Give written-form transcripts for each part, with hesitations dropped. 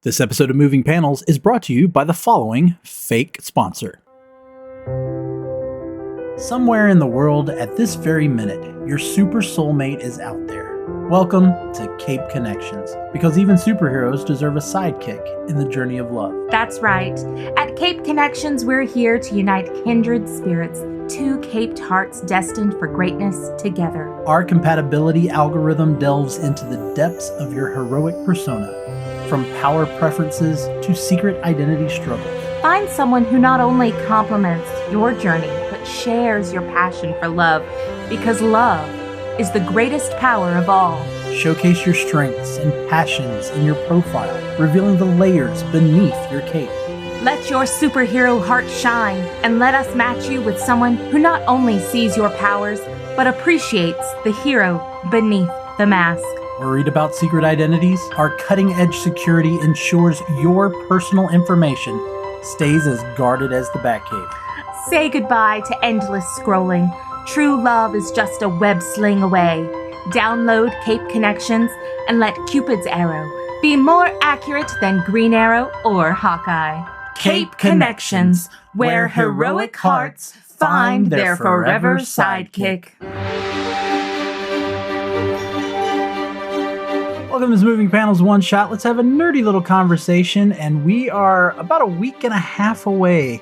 This episode of Moving Panels is brought to you by the following fake sponsor. Somewhere in the world at this very minute, your super soulmate is out there. Welcome to Cape Connections, because even superheroes deserve a sidekick in the journey of love. That's right. At Cape Connections, we're here to unite kindred spirits, two caped hearts destined for greatness together. Our compatibility algorithm delves into the depths of your heroic persona, from power preferences to secret identity struggles. Find someone who not only complements your journey, but shares your passion for love, because love is the greatest power of all. Showcase your strengths and passions in your profile, revealing the layers beneath your cape. Let your superhero heart shine, and let us match you with someone who not only sees your powers, but appreciates the hero beneath the mask. Worried about secret identities? Our cutting-edge security ensures your personal information stays as guarded as the Batcave. Say goodbye to endless scrolling. True love is just a web sling away. Download Cape Connections and let Cupid's arrow be more accurate than Green Arrow or Hawkeye. Cape Connections, where heroic hearts find their forever sidekick. Welcome to Moving Panels One Shot. Let's have a nerdy little conversation, and we are about a week and a half away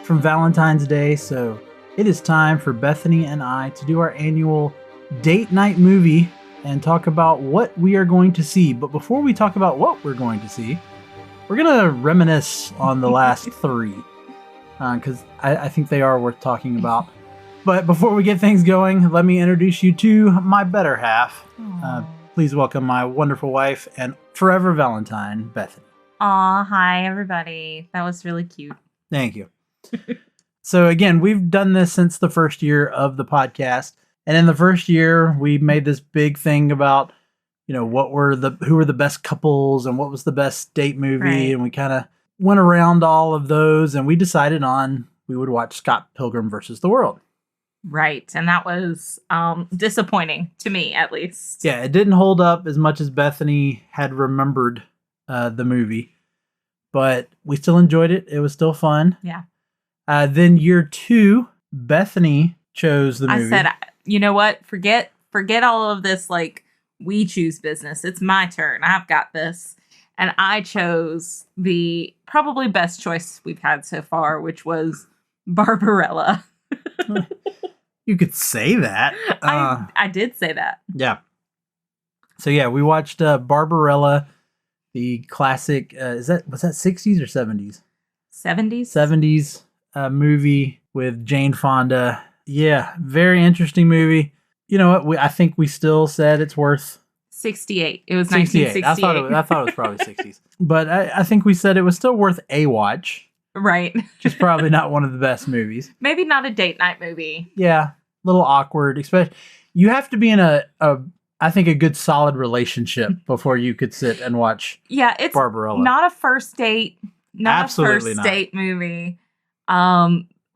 from Valentine's Day, so it is time for Bethany and I to do our annual date night movie and talk about what we are going to see. But before we talk about what we're going to see, we're going to reminisce on the last three, because I think they are worth talking about. But before we get things going, let me introduce you to my better half. Please welcome my wonderful wife and forever Valentine, Bethany. Aw, hi everybody. That was really cute. Thank you. So again, we've done this since the first year of the podcast. And in the first year, we made this big thing about, who were the best couples and what was the best date movie. Right. And we kind of went around all of those, and we decided we would watch Scott Pilgrim versus the World. Right. And that was disappointing to me, at least. Yeah, it didn't hold up as much as Bethany had remembered the movie, but we still enjoyed it. It was still fun. Yeah. Then year two, Bethany chose the movie. I said, you know what? Forget all of this, we choose business. It's my turn. I've got this. And I chose the probably best choice we've had so far, which was Barbarella. You could say that. I did say that. Yeah. So yeah, we watched Barbarella, the classic. Was that 60s or 70s? 70s. 70s movie with Jane Fonda. Yeah, very interesting movie. You know what? I think we still said it's worth 68. It was 68. 1968. I thought it was probably 60s, but I think we said it was still worth a watch. Right. Just probably not one of the best movies. Maybe not a date night movie. Yeah, a little awkward. Especially, you have to be in I think a good solid relationship before you could sit and watch. Yeah, it's Barbarella. Not a first date. Not Absolutely a first not. date movie.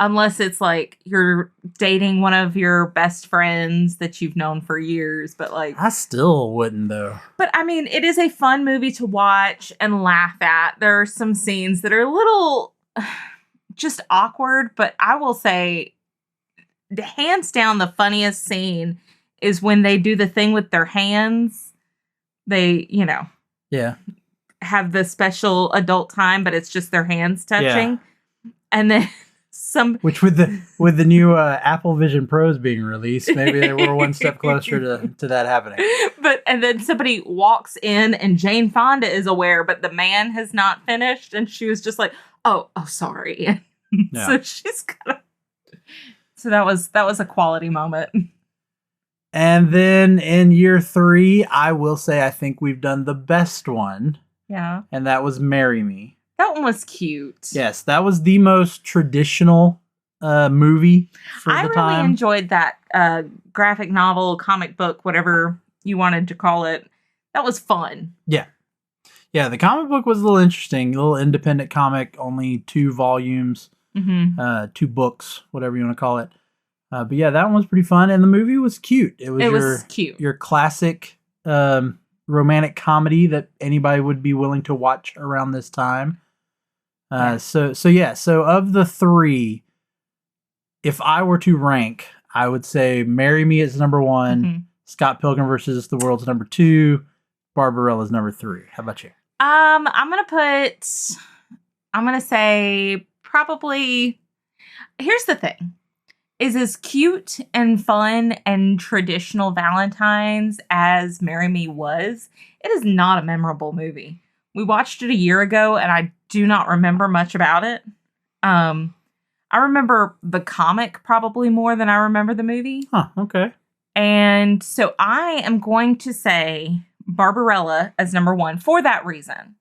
Unless it's you're dating one of your best friends that you've known for years, but I still wouldn't though. But I mean, it is a fun movie to watch and laugh at. There are some scenes that are a little just awkward, but I will say, hands down, the funniest scene is when they do the thing with their hands. They, Yeah. have the special adult time, but it's just their hands touching. Yeah. And then which with the new Apple Vision Pros being released, maybe they were one step closer to that happening. And then somebody walks in and Jane Fonda is aware, but the man has not finished, and she was just like, oh, sorry. Yeah. So she's so that was a quality moment. And then in year three, I will say I think we've done the best one. Yeah. And that was Marry Me. That one was cute. Yes, that was the most traditional movie for the time. I really enjoyed that graphic novel, comic book, whatever you wanted to call it. That was fun. Yeah. Yeah, the comic book was a little interesting. A little independent comic, only 2 volumes, 2 books, whatever you want to call it. But yeah, that one was pretty fun. And the movie was cute. It was cute. Your classic romantic comedy that anybody would be willing to watch around this time. So of the three, if I were to rank, I would say Marry Me is number one, Mm-hmm. Scott Pilgrim versus the World's number two, Barbarella's number three. How about you? I'm gonna say probably, here's the thing, is as cute and fun and traditional Valentine's as Marry Me was, it is not a memorable movie. We watched it a year ago and I do not remember much about it. I remember the comic probably more than I remember the movie. Huh, okay. And so I am going to say Barbarella as number one for that reason.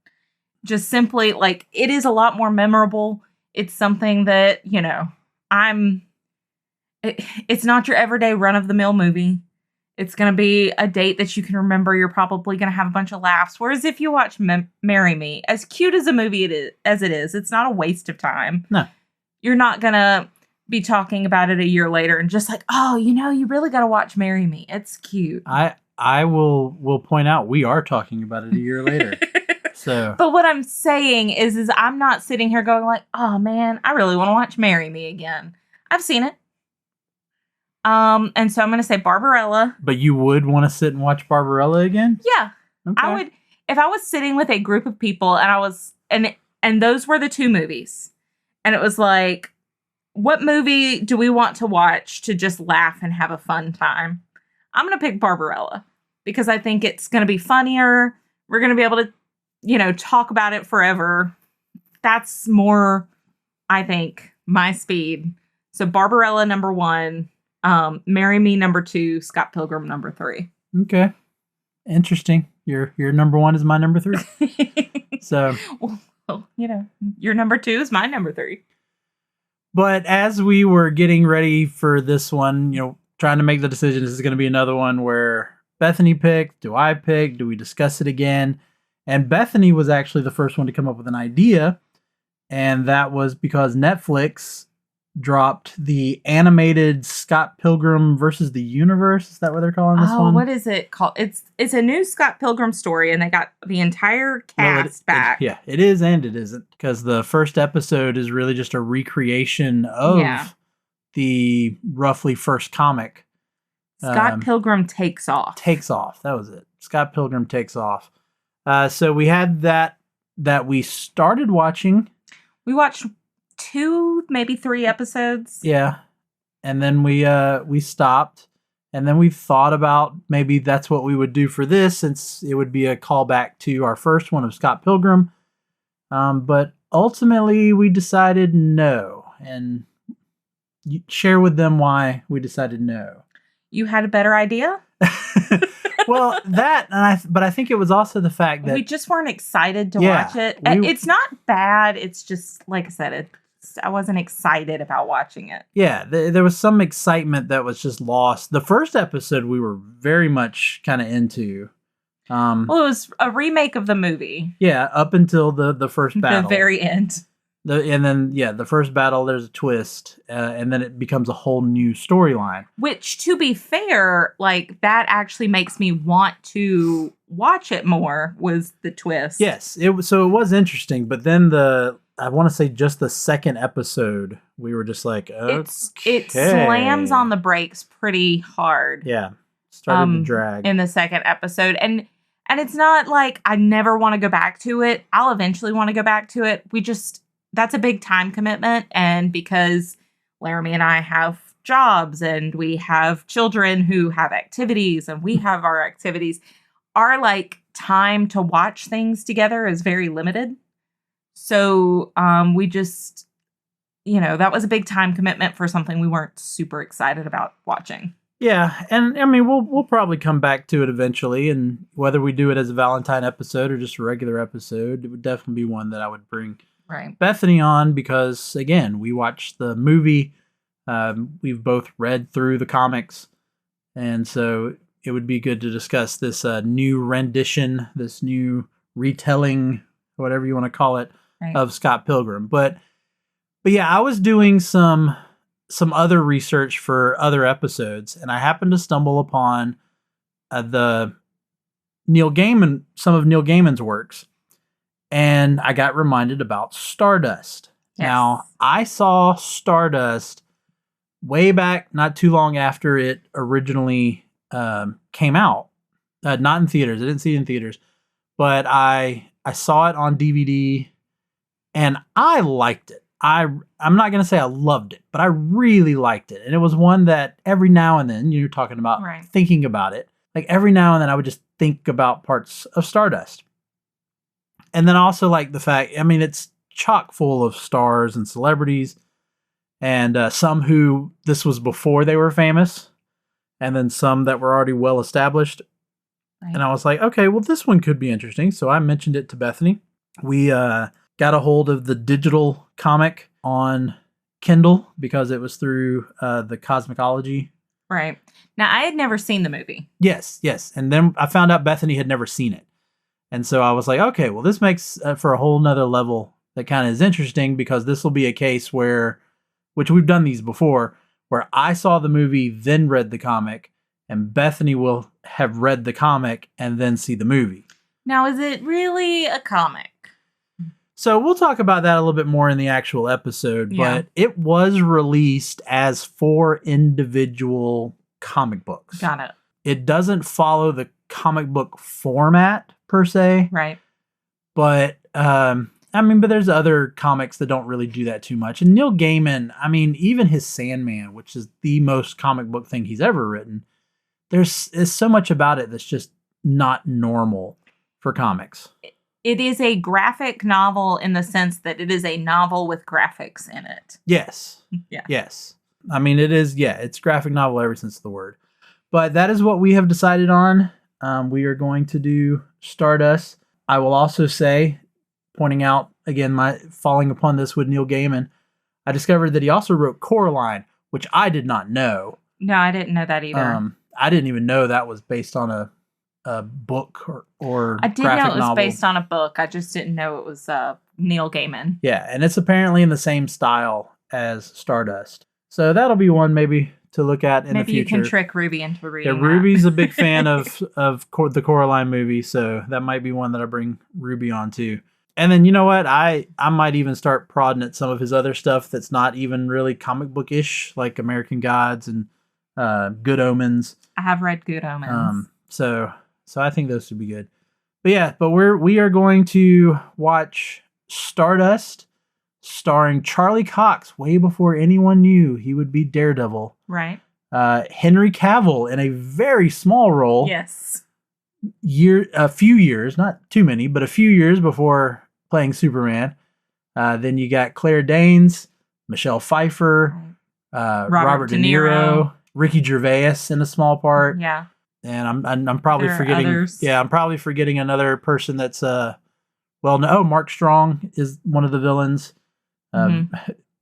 Just simply, like, it is a lot more memorable. It's something that, you know, it's not your everyday run-of-the-mill movie. It's going to be a date that you can remember. You're probably going to have a bunch of laughs. Whereas if you watch Marry Me, as cute as a movie it is, it's not a waste of time. No. You're not going to be talking about it a year later and just like, oh, you know, you really got to watch Marry Me. It's cute. I will point out we are talking about it a year later. So, but what I'm saying is I'm not sitting here going like, oh man, I really want to watch Marry Me again. I've seen it. And so I'm going to say Barbarella. But you would want to sit and watch Barbarella again? Yeah. Okay. I would, if I was sitting with a group of people and those were the two movies. And it was like, what movie do we want to watch to just laugh and have a fun time? I'm going to pick Barbarella because I think it's going to be funnier. We're going to be able to, you know, talk about it forever. That's more, I think, my speed. So Barbarella number one, Marry Me number two, Scott Pilgrim number three. Okay. Interesting. Your number one is my number three. So, well, you know, your number two is my number three. But as we were getting ready for this one, you know, trying to make the decision, this is going to be another one where Bethany picked, do I pick, do we discuss it again? And Bethany was actually the first one to come up with an idea. And that was because Netflix dropped the animated Scott Pilgrim versus the Universe. Is that what they're calling this one? What is it called? It's a new Scott Pilgrim story, and they got the entire cast back. It is and it isn't. Because the first episode is really just a recreation of the roughly first comic. Scott Pilgrim Takes Off. Takes Off. That was it. Scott Pilgrim Takes Off. So we had that we started watching. We watched 2, maybe 3 episodes. Yeah. And then we stopped. And then we thought about maybe that's what we would do for this, since it would be a callback to our first one of Scott Pilgrim. But ultimately we decided no. And share with them why we decided no. You had a better idea? Well, but I think it was also the fact that we just weren't excited to watch it. It's not bad. It's just, like I said, I wasn't excited about watching it. Yeah, there was some excitement that was just lost. The first episode we were very much kind of into. Well, it was a remake of the movie. Yeah, up until the first battle. The very end. The first battle, there's a twist, and then it becomes a whole new storyline. Which, to be fair, like, that actually makes me want to watch it more, was the twist. Yes, it was interesting, but then I want to say just the second episode, we were just like, okay. It slams on the brakes pretty hard. Yeah, started to drag. In the second episode, and it's not like I never want to go back to it. I'll eventually want to go back to it. That's a big time commitment. And because Laramy and I have jobs and we have children who have activities and we have our activities, our like time to watch things together is very limited. So we just, you know, that was a big time commitment for something we weren't super excited about watching. Yeah. And I mean, we'll probably come back to it eventually. And whether we do it as a Valentine episode or just a regular episode, it would definitely be one that I would bring Bethany on, because again, we watched the movie. We've both read through the comics, and so it would be good to discuss this new rendition, this new retelling, whatever you want to call it, of Scott Pilgrim. But yeah, I was doing some other research for other episodes, and I happened to stumble upon the some of Neil Gaiman's works, and I got reminded about Stardust. Yes. Now, I saw Stardust way back, not too long after it originally came out. Not in theaters. I didn't see it in theaters, but I saw it on DVD, and I liked it. I'm not going to say I loved it, but I really liked it. And it was one that every now and then, you're talking about thinking about it. Like every now and then I would just think about parts of Stardust. And then also like the fact, I mean, it's chock full of stars and celebrities, and some who this was before they were famous, and then some that were already well established. Right. And I was like, okay, well, this one could be interesting. So I mentioned it to Bethany. We got a hold of the digital comic on Kindle because it was through the Cosmicology. Right. Now, I had never seen the movie. Yes. And then I found out Bethany had never seen it. And so I was like, okay, well, this makes for a whole nother level that kind of is interesting, because this will be a case where, which we've done these before, where I saw the movie, then read the comic, and Bethany will have read the comic and then see the movie. Now, is it really a comic? So we'll talk about that a little bit more in the actual episode, but it was released as 4 individual comic books. Got it. It doesn't follow the comic book format per se. Right. But, but there's other comics that don't really do that too much. And Neil Gaiman, I mean, even his Sandman, which is the most comic book thing he's ever written, there's so much about it that's just not normal for comics. It is a graphic novel in the sense that it is a novel with graphics in it. Yes. Yeah. Yes. I mean, it is, it's graphic novel ever since the word. But that is what we have decided on. We are going to do Stardust. I will also say, pointing out, again, my falling upon this with Neil Gaiman, I discovered that he also wrote Coraline, which I did not know. No, I didn't know that either. I didn't even know that was based on a book or I did graphic know it was novel. Based on a book. I just didn't know it was Neil Gaiman. Yeah, and it's apparently in the same style as Stardust. So that'll be one maybe to look at in the future. Maybe you can trick Ruby into reading that. Ruby's a big fan of the Coraline movie, so that might be one that I bring Ruby on too. And then, you know what? I might even start prodding at some of his other stuff that's not even really comic book-ish, like American Gods and Good Omens. I have read Good Omens. So I think those would be good. But we are going to watch Stardust, starring Charlie Cox, way before anyone knew he would be Daredevil. Right. Henry Cavill in a very small role. Yes. A few years, not too many, but a few years before playing Superman. Then you got Claire Danes, Michelle Pfeiffer, Robert De Niro, Ricky Gervais in a small part. Yeah. And I'm probably forgetting. Others. Yeah, I'm probably forgetting another person that's Mark Strong is one of the villains.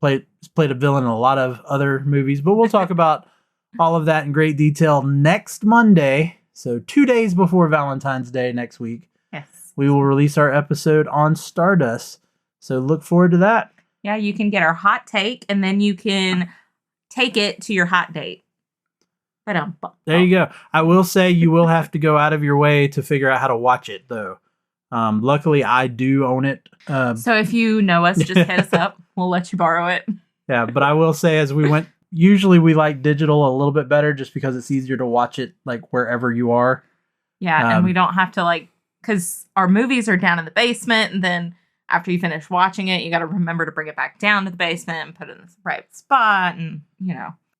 Played a villain in a lot of other movies, but we'll talk about all of that in great detail next Monday. So 2 days before Valentine's Day next week. Yes. We will release our episode on Stardust. So look forward to that. Yeah, you can get our hot take, and then you can take it to your hot date. There you go. I will say you will have to go out of your way to figure out how to watch it, though. Luckily, I do own it. So if you know us, just hit us up. We'll let you borrow it. Yeah, but I will say as we went, usually we like digital a little bit better just because it's easier to watch it like wherever you are. Yeah, and we don't have to because our movies are down in the basement, and then after you finish watching it, you got to remember to bring it back down to the basement and put it in the right spot and,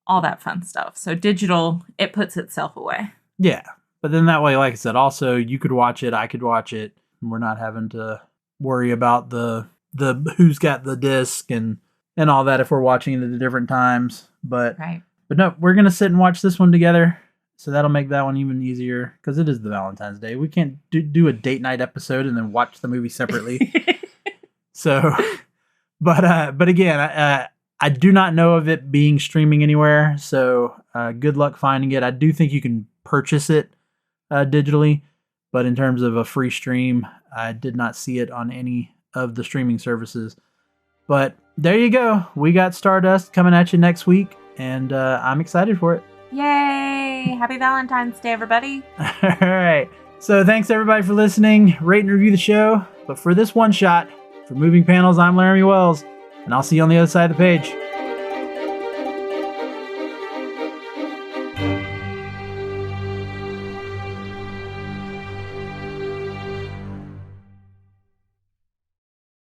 all that fun stuff. So digital, it puts itself away. Yeah. But then that way, like I said, also you could watch it, I could watch it. And we're not having to worry about the who's got the disc and all that if we're watching it at different times. But no, we're going to sit and watch this one together. So that'll make that one even easier because it is the Valentine's Day. We can't do a date night episode and then watch the movie separately. So, but again, I do not know of it being streaming anywhere, so good luck finding it. I do think you can purchase it digitally, but in terms of a free stream, I did not see it on any of the streaming services. But there you go. We got Stardust coming at you next week, and I'm excited for it. Yay! Happy Valentine's Day, everybody. All right. So thanks everybody for listening. Rate and review the show. But for this one shot, for Moving Panels, I'm Laramy Wells, and I'll see you on the other side of the page.